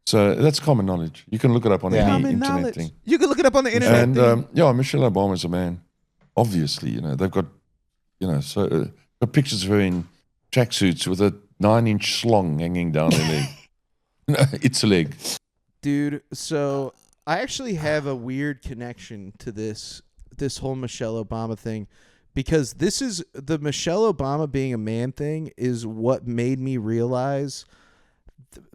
So that's common knowledge. You can look it up on any internet thing. You can look it up on the internet. And Michelle Obama's a man. Obviously, you know, they've got, you know, got pictures of her in tracksuits with a 9-inch slong hanging down their leg. No, it's a leg. Dude, so I actually have a weird connection to this whole Michelle Obama thing, because this is the Michelle Obama being a man thing is what made me realize,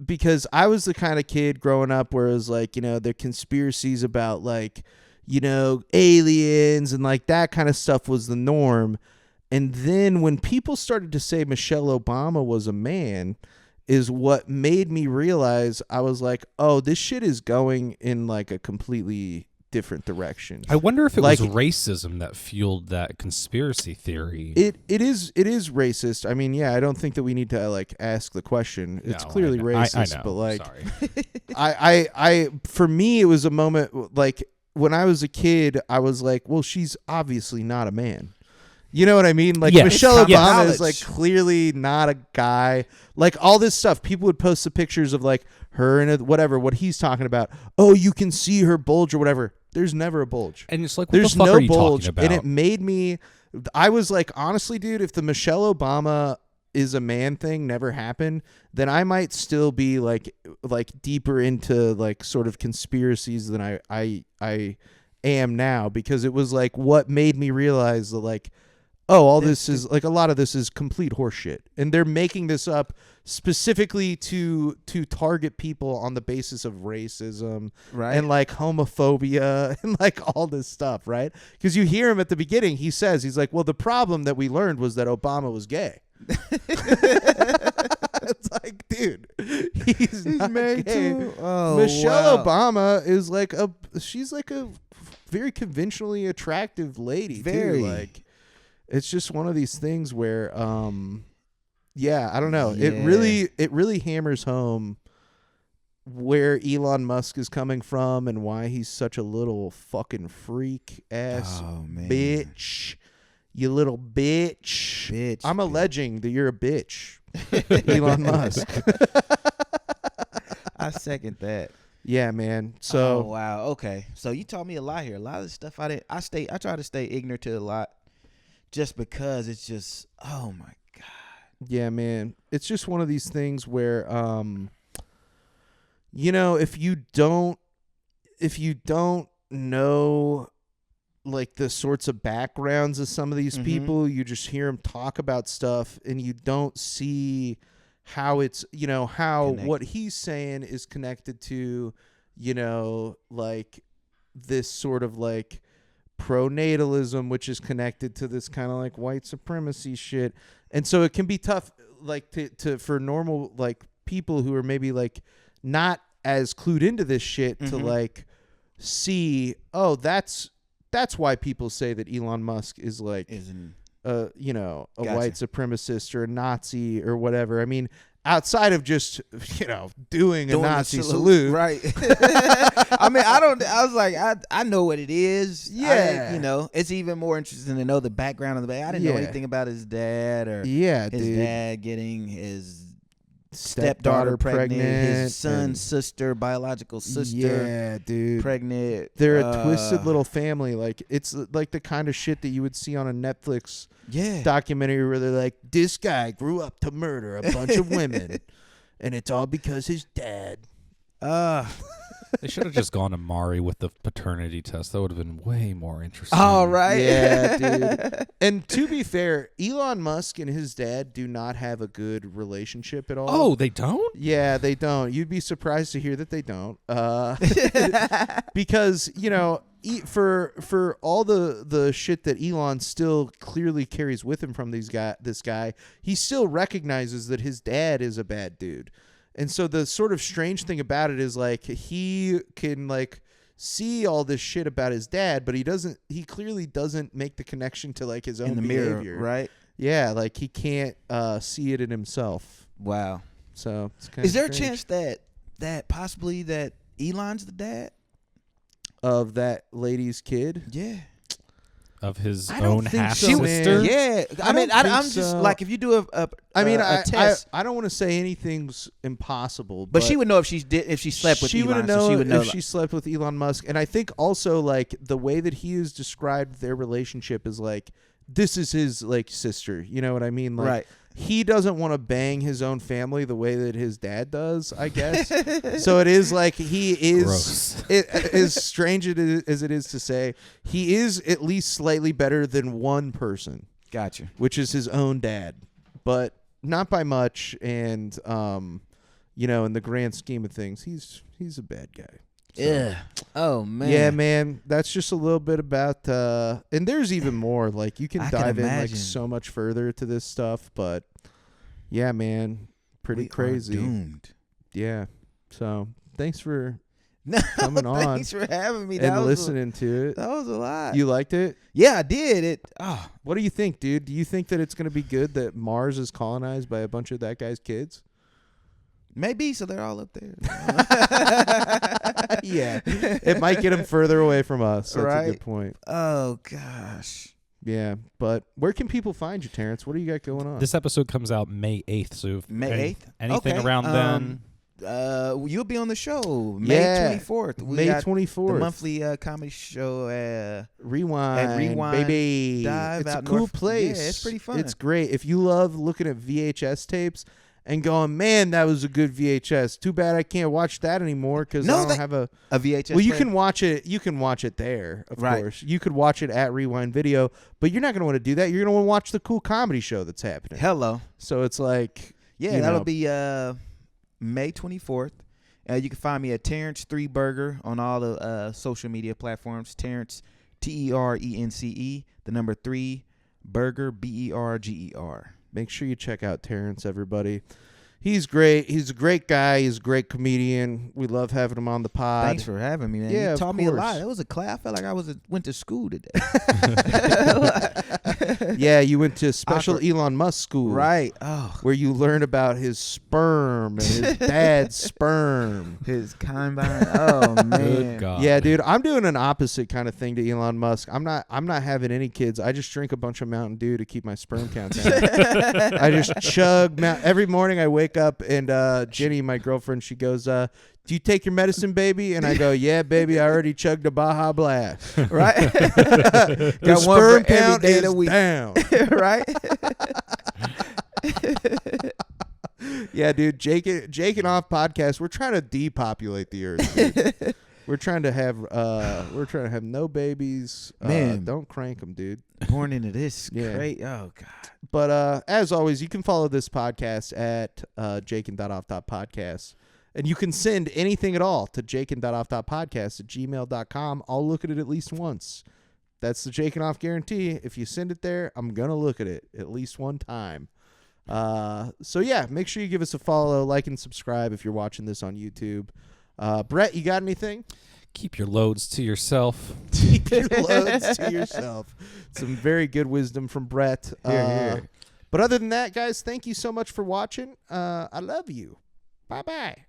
because I was the kind of kid growing up where it was like, you know, the conspiracies about like, you know, aliens and like that kind of stuff was the norm. And then when people started to say Michelle Obama was a man is what made me realize, I was like, oh, this shit is going in like a completely different direction. I wonder if it was racism that fueled that conspiracy theory. It is racist. I mean, yeah, I don't think that we need to like ask the question. It's clearly racist, I know. But like, Sorry. I for me, it was a moment like when I was a kid, I was like, well, she's obviously not a man. You know what I mean? Like Michelle Obama is like clearly not a guy. Like all this stuff, people would post the pictures of like her and whatever, what he's talking about. Oh, you can see her bulge or whatever. There's never a bulge. And it's like, what there's the fuck no are you bulge. talking about? And it made me, I was like, honestly, dude, if the Michelle Obama is a man thing never happened, then I might still be like deeper into like sort of conspiracies than I am now, because it was like what made me realize that like, oh, all this is like a lot of this is complete horseshit, and they're making this up specifically to target people on the basis of racism, right, and like homophobia and like all this stuff, right? Because you hear him at the beginning, he's like, well, the problem that we learned was that Obama was gay. It's like, dude, he's not married gay. to Michelle Obama is like she's like a very conventionally attractive lady, too. Like, it's just one of these things where, yeah, I don't know. Yeah. It really hammers home where Elon Musk is coming from and why he's such a little fucking freak ass bitch. You little bitch. I'm alleging that you're a bitch, Elon Musk. I second that. Yeah, man. So, oh, wow. Okay. So you taught me a lot here. A lot of the stuff I try to stay ignorant to a lot. Just because it's just, oh my God. Yeah, man. It's just one of these things where, you know, if you don't know like the sorts of backgrounds of some of these people, you just hear them talk about stuff and you don't see how it's, you know, how what he's saying is connected to, you know, like this sort of like pronatalism, which is connected to this kind of like white supremacy shit. And so it can be tough like to for normal like people who are maybe like not as clued into this shit to like see, oh, that's why people say that Elon Musk is like you know, a white supremacist or a Nazi or whatever. I mean, outside of just, you know, doing a Nazi salute. Right. I mean, I was like, I know what it is. Yeah. You know, it's even more interesting to know the background of the baby. I didn't know anything about his dad or his dad getting his stepdaughter pregnant, his son's sister, biological sister, pregnant. They're a twisted little family. Like, it's like the kind of shit that you would see on a Netflix documentary where they're like, this guy grew up to murder a bunch of women, and it's all because his dad. They should have just gone to Mari with the paternity test. That would have been way more interesting. All right. Yeah, dude. And to be fair, Elon Musk and his dad do not have a good relationship at all. Oh, they don't? Yeah, they don't. You'd be surprised to hear that they don't. Because, for all the shit that Elon still clearly carries with him from this guy, he still recognizes that his dad is a bad dude. And so the sort of strange thing about it is like he can like see all this shit about his dad, but he clearly doesn't make the connection to like his own behavior. Mirror, right? Yeah, like he can't see it in himself. Wow. So it's kind is there a chance that possibly that Elon's the dad of that lady's kid? Yeah. Of his I don't own think half so, sister? man. Yeah. I'm just like, if you do a test. I don't want to say anything's impossible, but she would know if she slept with Elon. She would know if she slept with Elon Musk. And I think also like the way that he has described their relationship is like, this is his like sister. You know what I mean? Like, right. He doesn't want to bang his own family the way that his dad does, I guess. So it is like he is, gross. As strange as it is to say, he is at least slightly better than one person. Gotcha. Which is his own dad, but not by much. And, in the grand scheme of things, he's a bad guy. So. Yeah. Oh man. Yeah, man. That's just a little bit about and there's even more. Like you can dive in like so much further to this stuff, but yeah, man. Pretty crazy. Doomed. Yeah. So thanks for coming on. Thanks for having me. And listening to it. That was a lot. You liked it? Yeah, I did. What do you think, dude? Do you think that it's gonna be good that Mars is colonized by a bunch of that guy's kids? Maybe, so they're all up there. Yeah. It might get them further away from us. That's right? a good point. Oh, gosh. Yeah, but where can people find you, Terrence? What do you got going on? This episode comes out May 8th, so May 8th? Anything around then? You'll be on the show May 24th. May 24th. The monthly comedy show Rewind, at Rewind, baby. Dive it's out a cool north. place. Yeah, it's pretty fun. It's great. If you love looking at VHS tapes and going, man, that was a good VHS. Too bad I can't watch that anymore because I don't have a VHS. Well, you player? can watch it. You can watch it there, of course. You could watch it at Rewind Video, but you're not going to want to do that. You're going to want to watch the cool comedy show that's happening. Hello. So it's like, that'll be May 24th. You can find me at Terence Berger on all the social media platforms. Terence, TERENCE, the number 3, Berger, BERGER. Make sure you check out Terrence, everybody. He's great. He's a great guy. He's a great comedian. We love having him on the pod. Thanks for having me, man. Yeah, you taught me a lot. That was a class. I felt like I went to school today. Yeah, you went to special Elon Musk school. Right. Oh. Where you learn about his sperm and his dad's sperm. His combine. Oh, man. Good God. Yeah, dude. I'm doing an opposite kind of thing to Elon Musk. I'm not having any kids. I just drink a bunch of Mountain Dew to keep my sperm count down. I just chug every morning I wake up and Jenny, my girlfriend, she goes, do you take your medicine, baby? And I go, yeah, baby, I already chugged a Baja Blast. Right? The Got sperm count day is of the week. down. Right? Yeah, dude, Jakin.Off.Podcast, we're trying to depopulate the earth, dude. We're trying to have no babies. Man, don't crank them, dude. Born into this. Yeah. Great. Oh, God. But as always, you can follow this podcast at Jakin.Off.Podcast. And you can send anything at all to Jakin.Off.Podcast at gmail.com. I'll look at it at least once. That's the Jakin Off guarantee. If you send it there, I'm going to look at it at least one time. So, yeah, make sure you give us a follow, like, and subscribe if you're watching this on YouTube. Brett, you got anything? Keep your loads to yourself. Keep your loads to yourself. Some very good wisdom from Brett. Here. But other than that, guys, thank you so much for watching. I love you. Bye-bye.